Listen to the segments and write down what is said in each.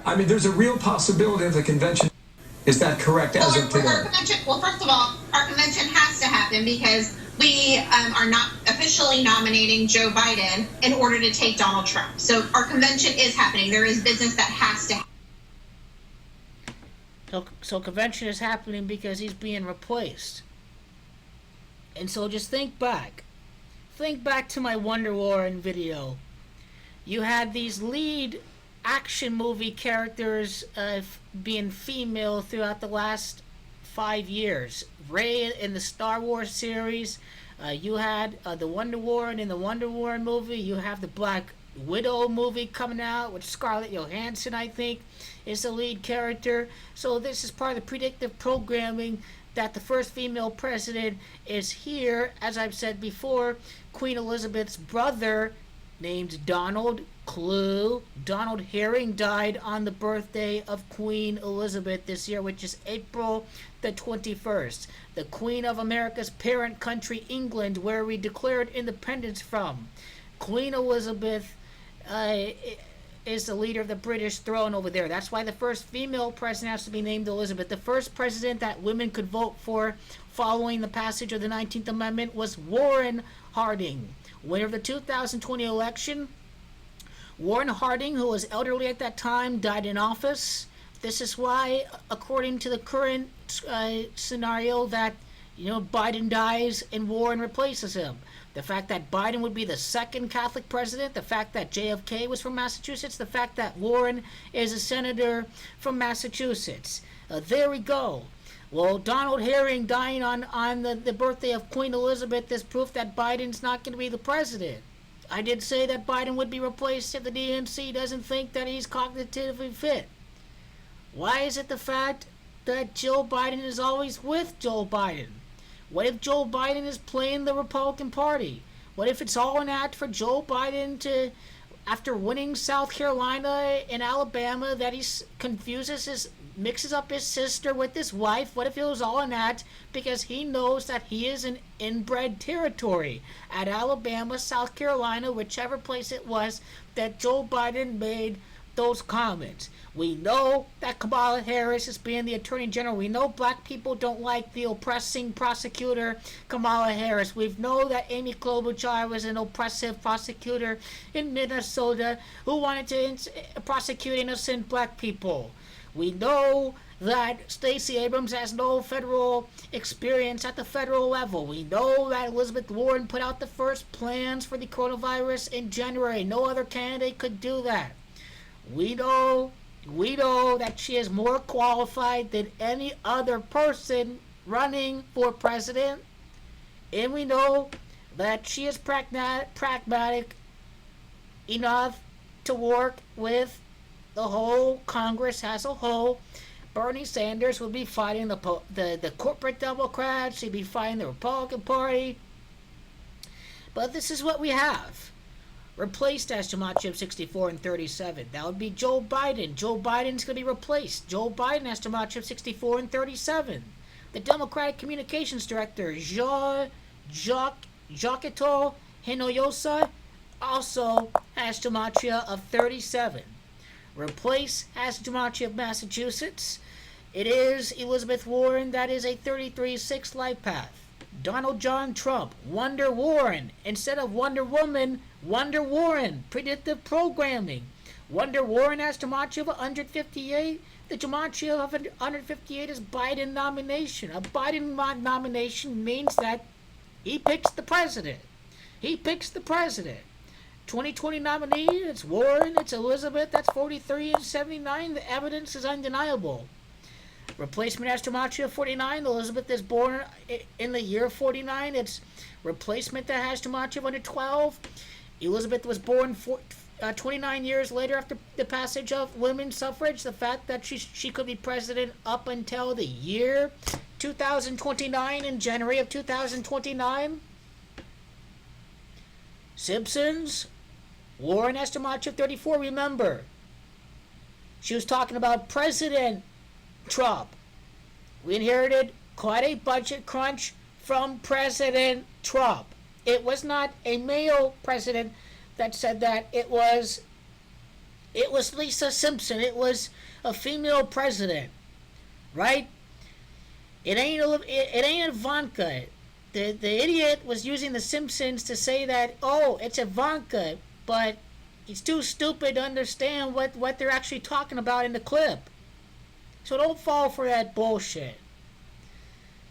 I mean, there's a real possibility of the convention. Is that correct as of today? Well, first of all, our convention has to happen because we are not officially nominating Joe Biden in order to take Donald Trump. So our convention is happening. There is business that has to happen. So convention is happening because he's being replaced. And so just think back. Think back to my Wonder Woman video. You had these lead action movie characters being female throughout the last 5 years. Rey in the Star Wars series. You had the Wonder Woman in the Wonder Woman movie. You have the Black Widow movie coming out with Scarlett Johansson, I think, is the lead character. So this is part of the predictive programming that the first female president is here. As I've said before, Queen Elizabeth's brother, named Donald Clue. Donald Herring died on the birthday of Queen Elizabeth this year, which is April the 21st. The Queen of America's parent country, England, where we declared independence from. Queen Elizabeth is the leader of the British throne over there. That's why the first female president has to be named Elizabeth. The first president that women could vote for following the passage of the 19th Amendment was Warren Harding. Winner of the 2020 election, Warren Harding, who was elderly at that time, died in office. This is why, according to the current scenario, that Biden dies and Warren replaces him. The fact that Biden would be the second Catholic president, the fact that JFK was from Massachusetts, the fact that Warren is a senator from Massachusetts. There we go. Well, Donald Herring dying on the birthday of Queen Elizabeth is proof that Biden's not going to be the president. I did say that Biden would be replaced if the DNC doesn't think that he's cognitively fit. Why is it the fact that Joe Biden is always with Joe Biden? What if Joe Biden is playing the Republican Party? What if it's all an act for Joe Biden to, after winning South Carolina and Alabama, that he mixes up his sister with his wife? What if it was all an act because he knows that he is in inbred territory at Alabama, South Carolina, whichever place it was that Joe Biden made those comments? We know that Kamala Harris is being the Attorney General. We know black people don't like the oppressing prosecutor Kamala Harris. We know that Amy Klobuchar was an oppressive prosecutor in Minnesota who wanted to prosecute innocent black people. We know that Stacey Abrams has no federal experience at the federal level. We know that Elizabeth Warren put out the first plans for the coronavirus in January. No other candidate could do that. We know that she is more qualified than any other person running for president. And we know that she is pragmatic enough to work with the whole Congress as a whole. Bernie Sanders will be fighting the corporate Democrats. He'll be fighting the Republican Party. But this is what we have. Replaced as Gematria 64 and 37. That would be Joe Biden. Joe Biden's going to be replaced. Joe Biden has Gematria 64 and 37. The Democratic Communications Director, Joaquito Hinojosa, also has Gematria of 37. Replace has Gematria of Massachusetts. It is Elizabeth Warren. That is a 33-6 life path. Donald John Trump, Wonder Warren. Instead of Wonder Woman, Wonder Warren. Predictive programming. Wonder Warren has Gematria of 158. The Gematria of 158 is Biden nomination. A Biden nomination means that he picks the president. He picks the president. 2020 nominee, it's Warren, it's Elizabeth, that's 43 and 79. The evidence is undeniable. Replacement has Gematria 49. Elizabeth is born in the year 49. It's replacement that has Gematria of 112. Elizabeth was born 29 years later after the passage of women's suffrage. The fact that she could be president up until the year 2029, in January of 2029. Simpsons, Warren has Gematria 34. Remember, she was talking about President Trump. We inherited quite a budget crunch from President Trump. It was not a male president that said that. It was It was Lisa Simpson. It was a female president, right? It ain't Ivanka. The idiot was using The Simpsons to say that, oh, it's Ivanka, but he's too stupid to understand what they're actually talking about in the clip. So don't fall for that bullshit.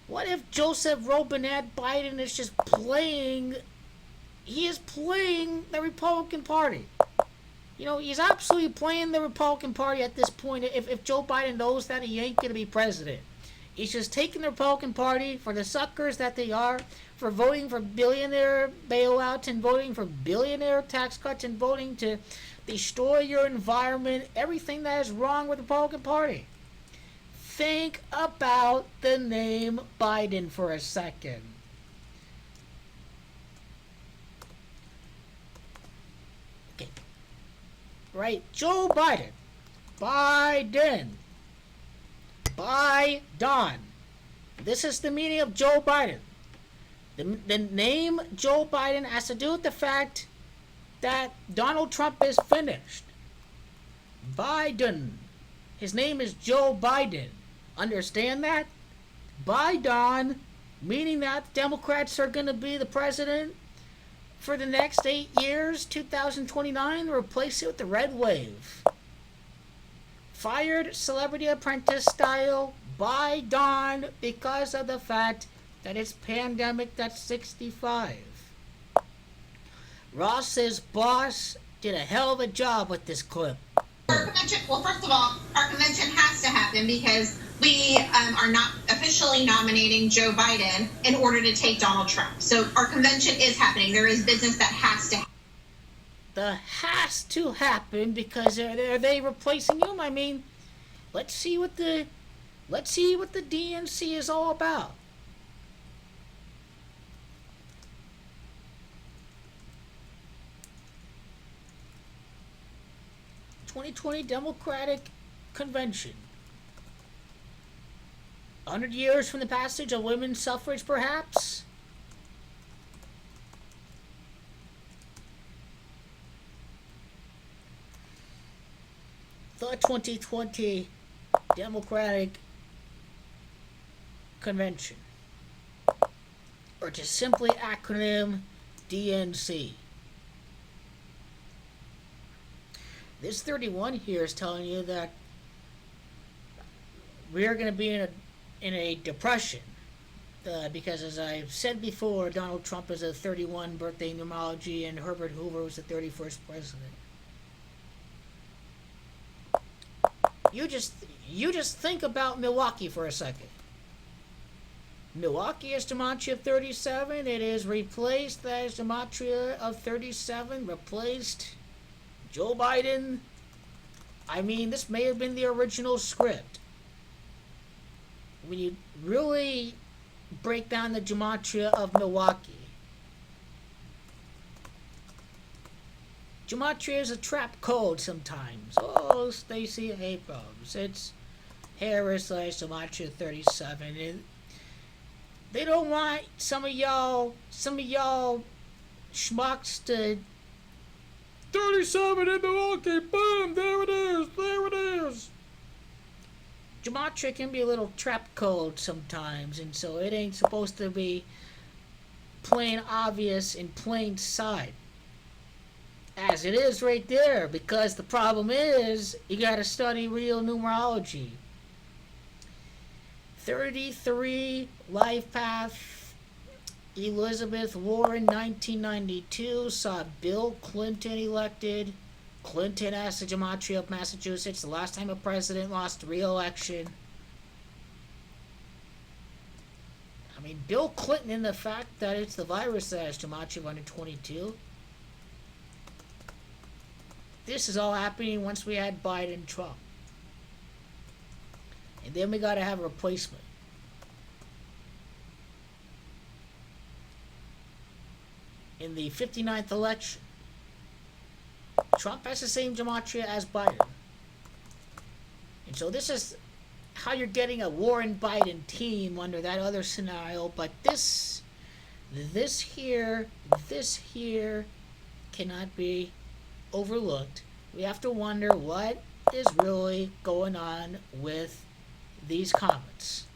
What if Joseph Robinette Biden is just playing... He is playing the Republican Party. You know, he's absolutely playing the Republican Party at this point. If Joe Biden knows that he ain't going to be president. He's just taking the Republican Party for the suckers that they are, for voting for billionaire bailouts and voting for billionaire tax cuts and voting to destroy your environment, everything that is wrong with the Republican Party. Think about the name Biden for a second. Okay. Right? Joe Biden. Biden. Biden. This is the meaning of Joe Biden. The name Joe Biden has to do with the fact that Donald Trump is finished. Biden. His name is Joe Biden. Understand that? Biden, meaning that Democrats are going to be the president for the next 8 years, 2029, replace it with the red wave. Fired Celebrity Apprentice style by Dawn because of the fact that it's pandemic that's 65. Ross's boss did a hell of a job with this clip. Our convention, well, first of all, our convention has to happen because we are not officially nominating Joe Biden in order to take Donald Trump. So our convention is happening. There is business that has to happen. The has to happen because are they replacing him? I mean, let's see what the DNC is all about. '2020 Democratic Convention. 100 years from the passage of women's suffrage, perhaps? The 2020 Democratic Convention, or just simply acronym DNC. This 31 here is telling you that we are going to be in a depression because, as I've said before, Donald Trump is a 31 birthday numerology and Herbert Hoover was the 31st president. You just think about Milwaukee for a second. Milwaukee is gematria of 37. It is replaced as gematria of 37. Replaced Joe Biden. I mean, this may have been the original script. When you really break down the gematria of Milwaukee, gematria is a trap code sometimes. Oh, Stacey Abrams. It's Harris / gematria 37. And they don't want some of y'all schmucks to 37 in Milwaukee. Boom, there it is. Gematria can be a little trap code sometimes, and so it ain't supposed to be plain obvious in plain sight. As it is right there, because the problem is, you gotta study real numerology. 33 life path. Elizabeth Warren, 1992, saw Bill Clinton elected. Clinton asked the gematria of Massachusetts, the last time a president lost re-election. I mean, Bill Clinton, and the fact that it's the virus that has gematria of 122. This is all happening once we had Biden and Trump. And then we got to have a replacement. In the 59th election, Trump has the same gematria as Biden. And so this is how you're getting a Warren-Biden team under that other scenario. But this here cannot be overlooked. we have to wonder what is really going on with these comments.